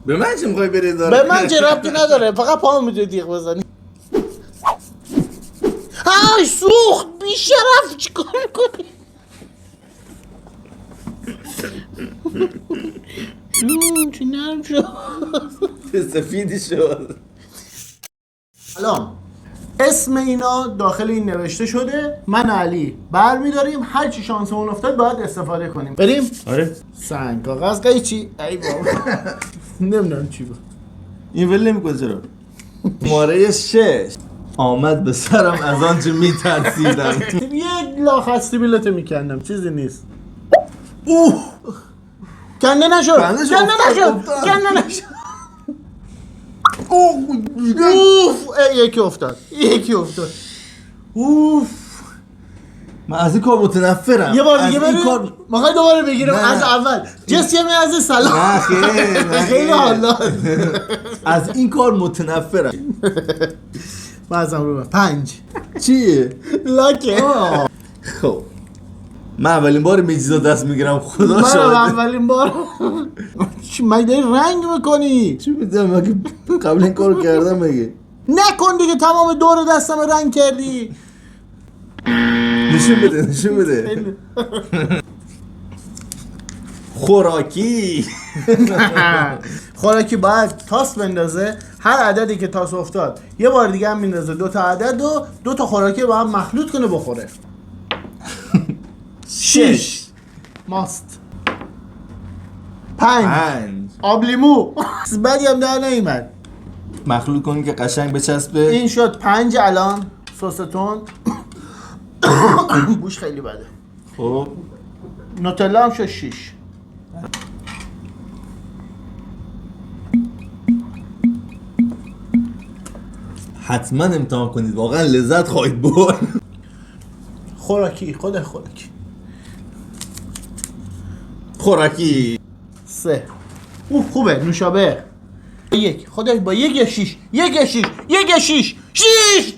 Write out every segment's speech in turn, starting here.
به من چه میخوای بری داره؟ به من چه ربطی نداره، فقط پاهم میتونی تیغ بزنی. های سوخت بیشرف، چیکار میکنی؟ چی نرم شد. سفیدی شد. الان اسم اینا داخل این نوشته شده، من علی برمیداریم، هر چی شانسمون افتاد باید استفاده کنیم. بریم؟ آره. سنگ کاغذ قیچی. ای بابا نمیدونم چی بود. این ول نمیکنه چرا؟ شماره 6 آمد به سرم از آنچه میترسیدم. یک لاخ هستی بیلت میکندم، چیزی نیست. اوه کنده نشد، کنده نشد. اوف یکی افتاد. اوف من از این کار متنفرم. یه بار دیگه بریم. میخوای دوباره بگیرم از اول؟ جسیم از سلام. نه خیلی خیلی حالا از این کار متنفرم. بازم رو 5 چیه؟ لاکه. خب من اولین بار میجیزا دست میگیرم، خدا من شاهده. اولین بار. چی مگه داری رنگ میکنی؟ چی میدونم مگه قبل این کارو کردم مگه؟ نکن دیگه، تمام دور دستم رنگ کردی. نشون بده. خوراکی باید تاس بندازه، هر عددی که تاس افتاد یه بار دیگه هم میندازه، 2 تا عدد و 2 تا خوراکی با هم مخلوط کنه بخوره. 6 ماست، 5 آب لیمو. بدی هم در نیومد. مخلوط کنیم که قشنگ بچسبه. این شد 5 الان. سس تون بوش خیلی بده. خب نوتلا هم شد 6. حتما امتحان کنید، واقعا لذت خواهید برد. خوراکی 3. اوه خوبه. نوشابه 1. خدای با 1 یا 6. 6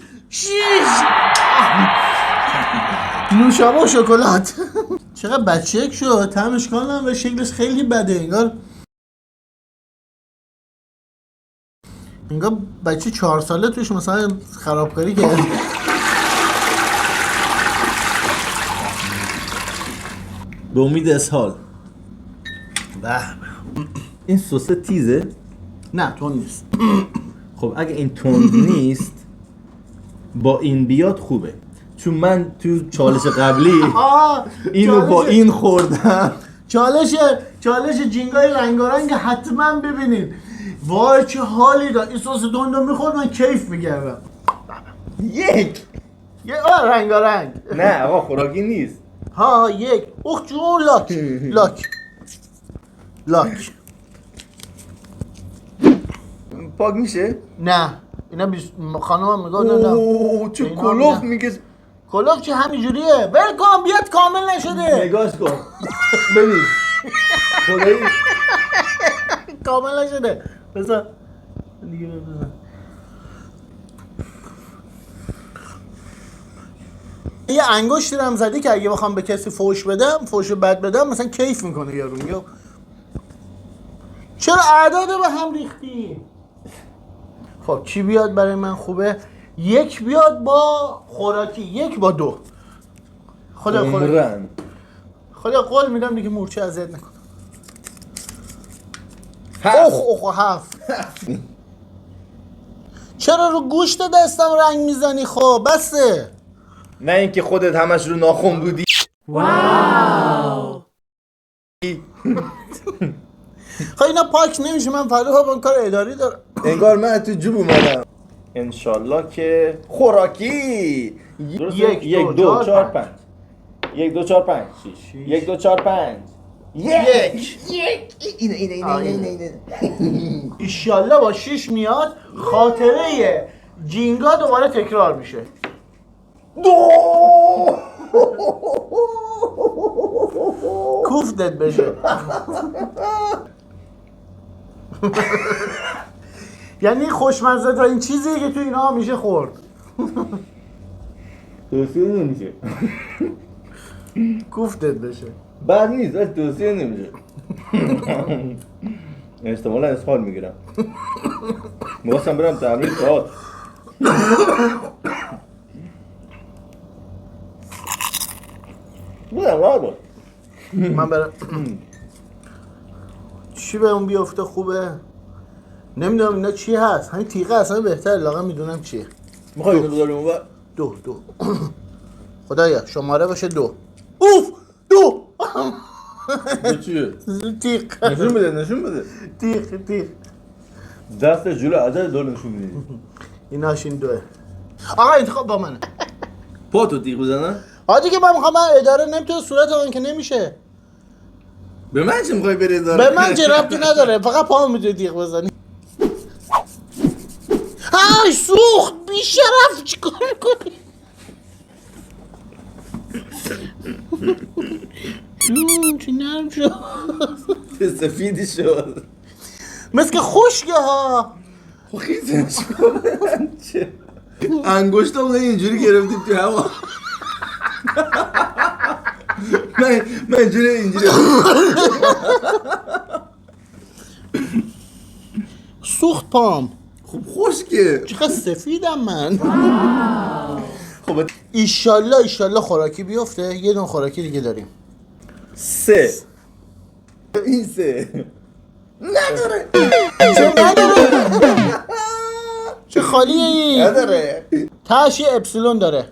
نوشابه و شکلات. چقدر بچه‌ک شد، طعمش کاملا و شکلش خیلی بده. انگار بچه 4 ساله توش مثلا خرابکاری کرد. به امید اسهال. این سس تیزه؟ نه تون نیست. خب اگه این تند نیست با این بیاد خوبه، چون من تو چالش قبلی اینو با این خوردم. چالش جینگای رنگارنگ حتما ببینید. وای چه حالی داد. این سس تندو میخورد من کیف میکردم. یک رنگارنگ. نه آقا خوراکی نیست. 1 اوه جون. لاک پاک میشه؟ نه اینا خانومم میگه نه اوه چه کلوف میگه. کلوف چه همینجوریه؟ ول کن بیاد کامل نشده. نگاش کن ببین خدایی کامل نشده. بذار دیگه بزن. یه انگشتی هم زدی که اگه بخوام به کسی فوش بد بدم مثلا کیف میکنه یارو. میگه چرا اعداد به هم ریختی؟ خب چی بیاد برای من خوبه؟ 1 بیاد با خوراکی، 1 با 2. خدا قول میدم دیگه مورچه اذیت نکن. 7. چرا رو گوشت دستم رنگ میزنی؟ خب بسه. نه اینکه خودت همش رو ناخن بودی. واو. خب اینا پاک نمیشه، من فردا با کار اداری دارم. انگار من تو جوب اومدم. انشالله که خوراکی. 1 2 4 5 1 2 4 5 6 1 2 4 5 1 اینه ایشالله با 6 میاد. خاطره جینگا دوباره تکرار میشه. 2 کوفتت بشه. یعنی خوشمزه ترین چیزیه که تو اینا میشه خورد. توصیه نمیشه. کوفتت بشه. بد نیست ولی توصیه نمیشه. احتمالا اسهال میگیرم. میخواستم برم تمرین تئاتر. بودم راحت بود. من برم چی به اون بیافته خوبه؟ نمیدونم اینا چی هست. همین تیغه اصلا بهتره، لاغم میدونم چیه. میخوای اینو بذاریم اون بر؟ دو خدایا شماره باشه 2. اوف 2 به چیه؟ تیغ نشون بده. تیغ دست جلو عدد دو نشون میدی. ایناش این 2. آقا انتخاب با منه. پا تو تیغ بزنن؟ حاجی که من اداره نمیتونه صورت من که نمیشه. به من چه میخوای بری اداره؟ به من چه ربطی نداره، فقط پا میتونی تیغ بزنی. های سوخت بی شرف چیکار میکنی؟ چی نرم شد. سفیدی شد. مثل که خشکه ها. خیزش کنم چه؟ انگشتم اینجوری گرفتیم تو هوا. من اینجوری سوخت پام. خب خشکه. چقدر سفیدم من. خب ایشالله خوراکی بیفته. یه دون خوراکی دیگه داریم. 3 این 3 نداره. چه نداره؟ چه خالیه این؟ نداره. تاش یه اپسیلون داره.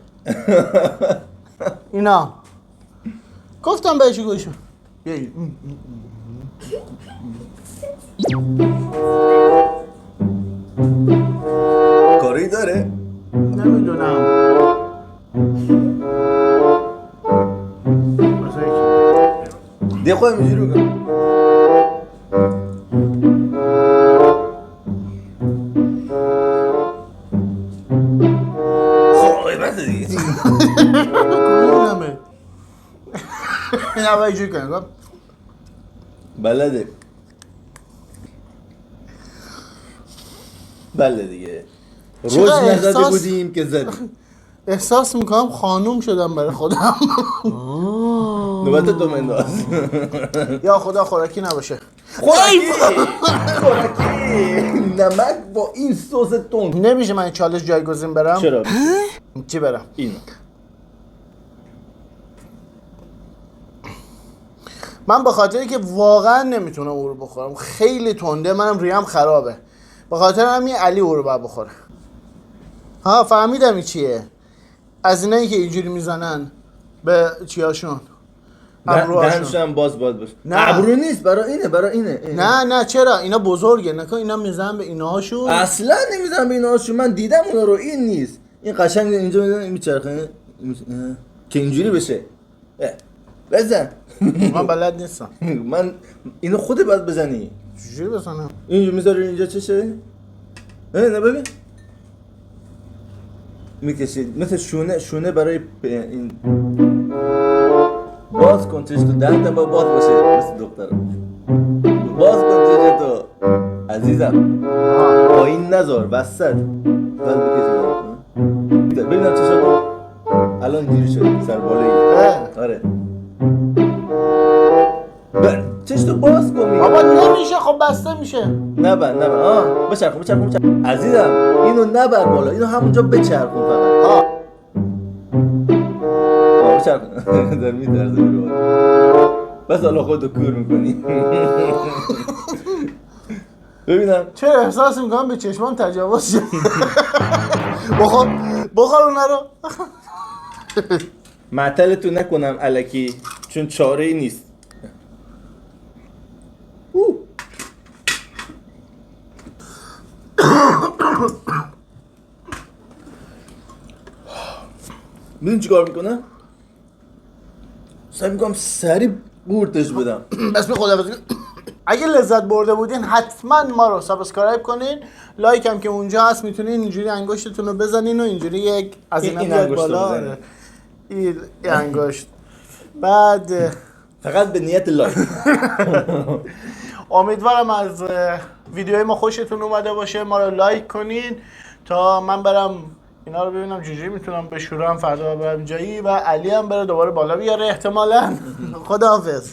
اینا گفتم بهش گوش. کاری داره؟ نمیدونم. ده خواهیم اینجوری بکنم. خواهی بسه دیگه. کمونمه. این اول اینجوری کنم. بلده بله دیگه. روز نزده بودیم که زدیم. احساس میکنم خانوم شدم برای خودم. نوبت تو منداز. یا خدا خوراکی نباشه. خوراکی نمک با این سس تند. نمیشه من چالش جایگزین برم؟ چرا؟ چی برم؟ اینو من به خاطری که واقعا نمیتونم او رو بخورم، خیلی تنده، منم ریم خرابه، به خاطر همین علی او رو باید بخوره. ها فهمیدم این چیه. از اینایی که اینجوری میزنن به چیاشون، دهنشون باز باشه. ابرو نیست، برای اینه. نه چرا اینا بزرگه، نکن اینا میزنن به اینهاشون. اصلا نمیزنن به اینهاشون، من دیدم اونا رو. این نیست، این قشنگ اینجا میزنن میچرخه که اینجوری بشه. بزن. من بلد نیستم. من اینو خودت باید بزنی. چجوری بزنم؟ اینجا میذاری اینجا چشه؟ نه ببین میکشید مثل شونه برای این. باز کن چش تو دهنت با باز باشه مثل دخترم. باز کن چش تو عزیزم. پایین نذار وسط. باز بکشید. ببینم چش تو الان اینجوری شد سر بالایی. آره چش تو باز کن. بابا نمیشه، خب بسته میشه. نبر بچرخون عزیزم. اینو نبر بالا، اینو همونجا بچرخون فقط. بچرخون. در می‌درزه برو. بس حالا خودتو کور میکنی. ببینم چرا احساس میکنم به چشمان تجاوز شد. بخور اونا رو. معطلتو نکنم الکی، چون چاره ای نیست. میدونی چی کار میکنم؟ سعی میکنم سریع بورتش بدم. اسم خداحافظی. اگه لذت برده بودین حتما ما رو سابسکرایب کنین، لایک هم که اونجا هست میتونین اینجوری انگشتتون رو بزنین و اینجوری یک از اینا بیاد بالا. این انگشت بعد فقط به نیت لایک. امیدوارم از ویدیوهای ما خوشتون اومده باشه. ما رو لایک کنین تا من برم اینا رو ببینم چجوری میتونم بشورم، فردا برم جایی و علی هم بره دوباره بالا بیاره احتمالاً. خداحافظ.